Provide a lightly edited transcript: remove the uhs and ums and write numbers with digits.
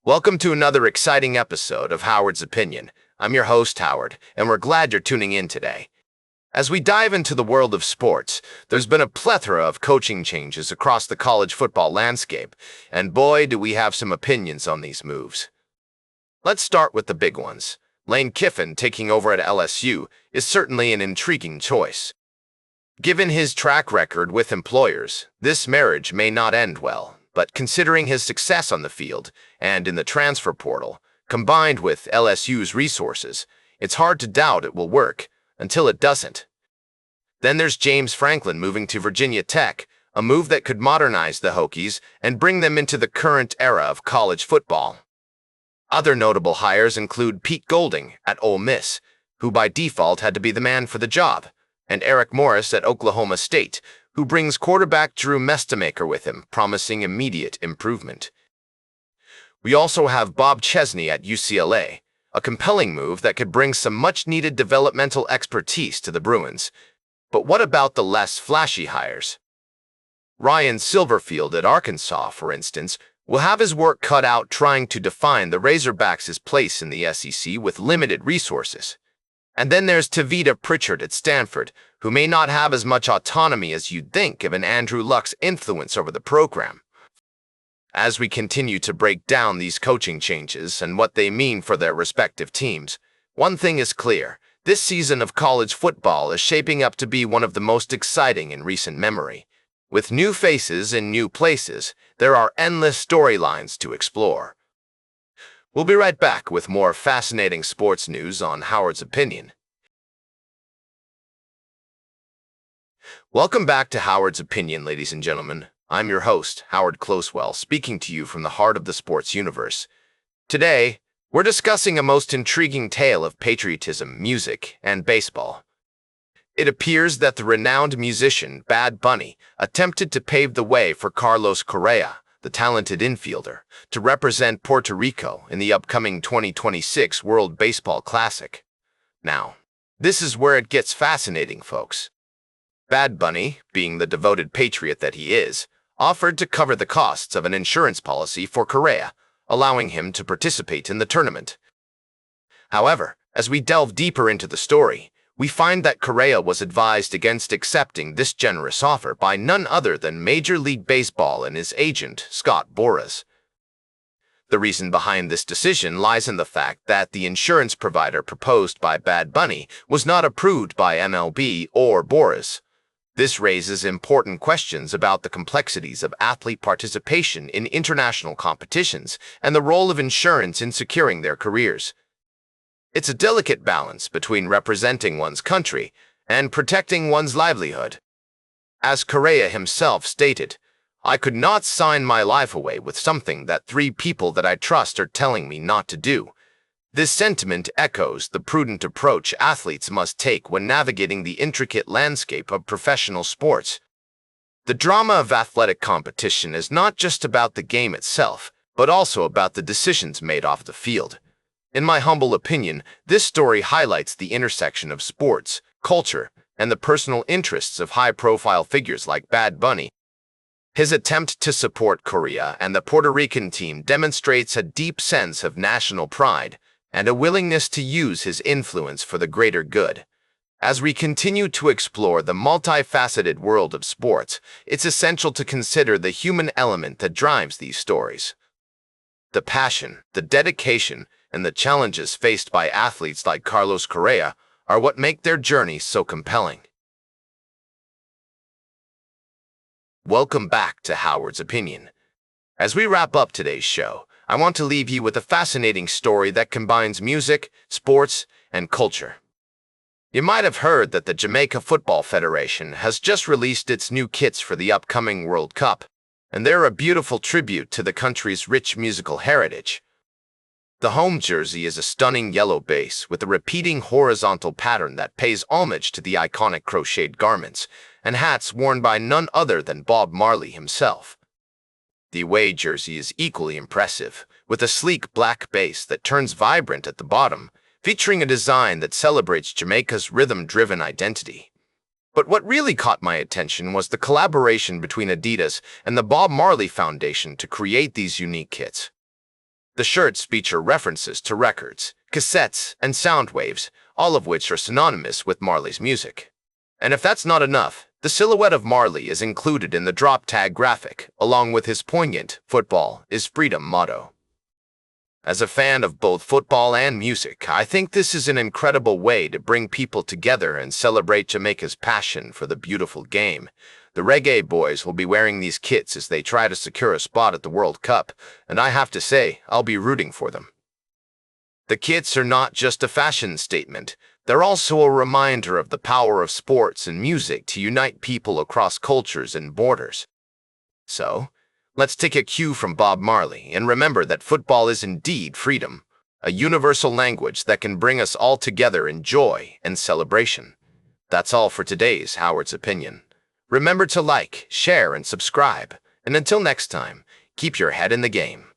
Welcome to another exciting episode of Howard's Opinion. I'm your host, Howard, and we're glad you're tuning in today. As we dive into the world of sports, there's been a plethora of coaching changes across the college football landscape, and boy, do we have some opinions on these moves. Let's start with the big ones. Lane Kiffin taking over at LSU is certainly an intriguing choice. Given his track record with employers, this marriage may not end well. But considering his success on the field and in the transfer portal, combined with LSU's resources, it's hard to doubt it will work until it doesn't. Then there's James Franklin moving to Virginia Tech, a move that could modernize the Hokies and bring them into the current era of college football. Other notable hires include Pete Golding at Ole Miss, who by default had to be the man for the job, and Eric Morris at Oklahoma State, who brings quarterback Drew Mestamaker with him, promising immediate improvement. We also have Bob Chesney at UCLA, a compelling move that could bring some much-needed developmental expertise to the Bruins. But what about the less flashy hires? Ryan Silverfield at Arkansas, for instance, will have his work cut out trying to define the Razorbacks' place in the SEC with limited resources. And then there's Tavita Pritchard at Stanford, who may not have as much autonomy as you'd think given Andrew Luck's influence over the program. As we continue to break down these coaching changes and what they mean for their respective teams, one thing is clear. This season of college football is shaping up to be one of the most exciting in recent memory. With new faces in new places, there are endless storylines to explore. We'll be right back with more fascinating sports news on Howard's Opinion. Welcome back to Howard's Opinion, ladies and gentlemen. I'm your host, Howard Closewell, speaking to you from the heart of the sports universe. Today, we're discussing a most intriguing tale of patriotism, music, and baseball. It appears that the renowned musician Bad Bunny attempted to pave the way for Carlos Correa, the talented infielder, to represent Puerto Rico in the upcoming 2026 World Baseball Classic. Now, this is where it gets fascinating, folks. Bad Bunny, being the devoted patriot that he is, offered to cover the costs of an insurance policy for Correa, allowing him to participate in the tournament. However, as we delve deeper into the story, we find that Correa was advised against accepting this generous offer by none other than Major League Baseball and his agent, Scott Boras. The reason behind this decision lies in the fact that the insurance provider proposed by Bad Bunny was not approved by MLB or Boras. This raises important questions about the complexities of athlete participation in international competitions and the role of insurance in securing their careers. It's a delicate balance between representing one's country and protecting one's livelihood. As Correa himself stated, "I could not sign my life away with something that 3 people that I trust are telling me not to do." This sentiment echoes the prudent approach athletes must take when navigating the intricate landscape of professional sports. The drama of athletic competition is not just about the game itself, but also about the decisions made off the field. In my humble opinion, this story highlights the intersection of sports, culture, and the personal interests of high-profile figures like Bad Bunny. His attempt to support Correa and the Puerto Rican team demonstrates a deep sense of national pride and a willingness to use his influence for the greater good. As we continue to explore the multifaceted world of sports, it's essential to consider the human element that drives these stories. The passion, the dedication, and the challenges faced by athletes like Carlos Correa are what make their journey so compelling. Welcome back to Howard's Opinion. As we wrap up today's show, I want to leave you with a fascinating story that combines music, sports, and culture. You might have heard that the Jamaica Football Federation has just released its new kits for the upcoming World Cup, and they're a beautiful tribute to the country's rich musical heritage. The home jersey is a stunning yellow base with a repeating horizontal pattern that pays homage to the iconic crocheted garments and hats worn by none other than Bob Marley himself. The away jersey is equally impressive, with a sleek black base that turns vibrant at the bottom, featuring a design that celebrates Jamaica's rhythm-driven identity. But what really caught my attention was the collaboration between Adidas and the Bob Marley Foundation to create these unique kits. The shirts feature references to records, cassettes, and sound waves, all of which are synonymous with Marley's music. And if that's not enough, the silhouette of Marley is included in the drop tag graphic, along with his poignant "Football is Freedom" motto. As a fan of both football and music, I think this is an incredible way to bring people together and celebrate Jamaica's passion for the beautiful game. The Reggae Boys will be wearing these kits as they try to secure a spot at the World Cup, and I have to say, I'll be rooting for them. The kits are not just a fashion statement, they're also a reminder of the power of sports and music to unite people across cultures and borders. So, let's take a cue from Bob Marley and remember that football is indeed freedom, a universal language that can bring us all together in joy and celebration. That's all for today's Howard's Opinion. Remember to like, share, and subscribe. And until next time, keep your head in the game.